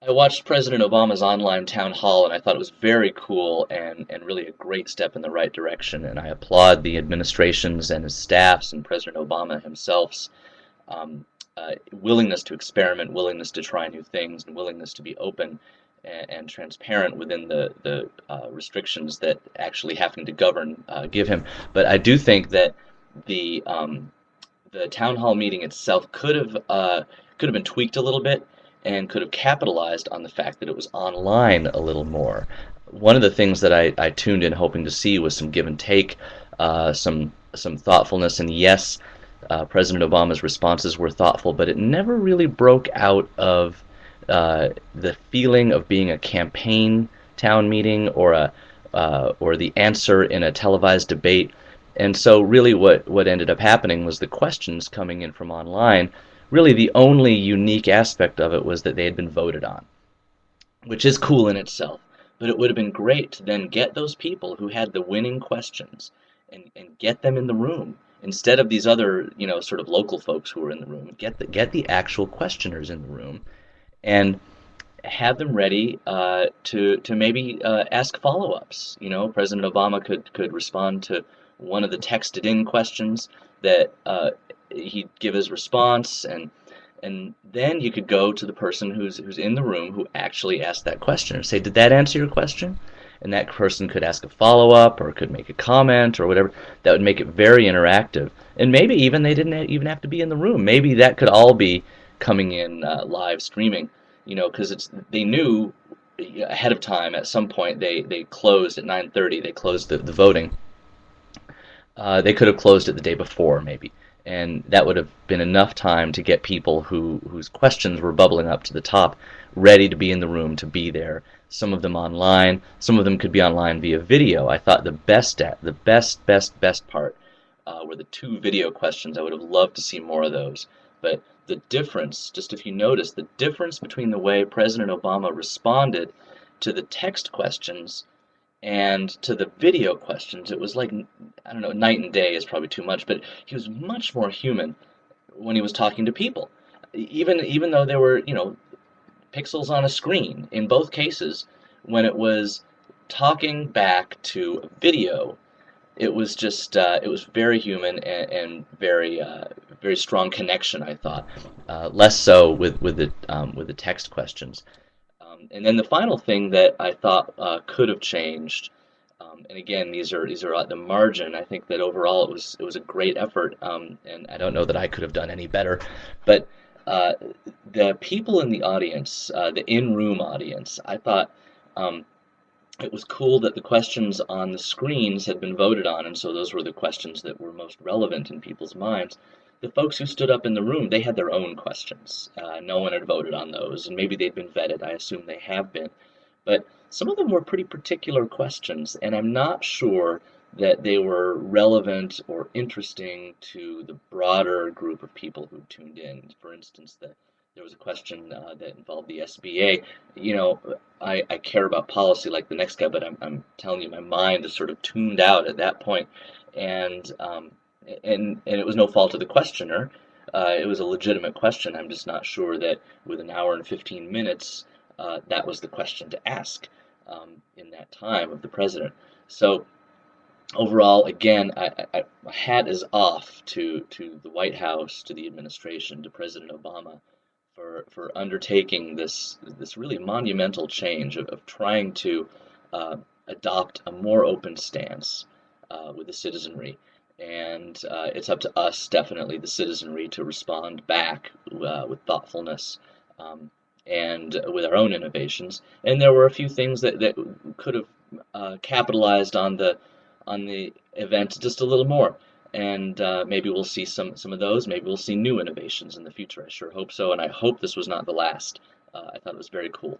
I watched President Obama's online town hall, and I thought it was very cool and really a great step in the right direction. And I applaud the administrations and his staffs and President Obama himself's um, willingness to experiment, willingness to try new things, and willingness to be open and transparent within the restrictions that actually having to govern give him. But I do think that the town hall meeting itself could have been tweaked a little bit and could have capitalized on the fact that it was online a little more. One of the things that I tuned in hoping to see was some give and take, some thoughtfulness, and yes, President Obama's responses were thoughtful, but it never really broke out of the feeling of being a campaign town meeting or the answer in a televised debate. And so really what ended up happening was the questions coming in from online, really the only unique aspect of it was that they had been voted on, which is cool in itself. But it would have been great to then get those people who had the winning questions and get them in the room instead of these other, sort of local folks who were in the room. Get the actual questioners in the room and have them ready to maybe ask follow-ups. President Obama could respond to one of the texted in questions that he'd give his response, and then you could go to the person who's in the room who actually asked that question and say, "Did that answer your question?" And that person could ask a follow-up or could make a comment or whatever. That would make it very interactive. And maybe even they didn't even have to be in the room. Maybe that could all be coming in live streaming, because they knew ahead of time at some point they closed at 9:30. They closed the voting. They could have closed it the day before, maybe, and that would have been enough time to get people whose questions were bubbling up to the top ready to be in the room, to be there. Some of them online, some of them could be online via video. I thought the best part were the two video questions. I would have loved to see more of those. But the difference, just if you notice, the difference between the way President Obama responded to the text questions and to the video questions, it was like, I don't know, night and day is probably too much, but he was much more human when he was talking to people. Even though there were, pixels on a screen in both cases, when it was talking back to a video, it was just it was very human and very strong connection, I thought. Less so with the text questions. And then the final thing that I thought could have changed, and again, these are at the margin. I think that overall it was a great effort, and I don't know that I could have done any better. But uh, the people in the audience, the in-room audience, I thought it was cool that the questions on the screens had been voted on, and so those were the questions that were most relevant in people's minds. The folks who stood up in the room, they had their own questions. No one had voted on those, and maybe they'd been vetted. I assume they have been. But some of them were pretty particular questions, and I'm not sure that they were relevant or interesting to the broader group of people who tuned in. For instance, there was a question that involved the SBA. I care about policy like the next guy, but I'm telling you, my mind is sort of tuned out at that point, and it was no fault of the questioner. It was a legitimate question. I'm just not sure that with an hour and 15 minutes, that was the question to ask in that time of the president. So overall, again, my hat is off to the White House, to the administration, to President Obama for undertaking this really monumental change of trying to adopt a more open stance with the citizenry. And it's up to us, definitely, the citizenry, to respond back with thoughtfulness and with our own innovations. And there were a few things that could have capitalized on the event just a little more. And maybe we'll see some of those. Maybe we'll see new innovations in the future. I sure hope so, and I hope this was not the last. I thought it was very cool.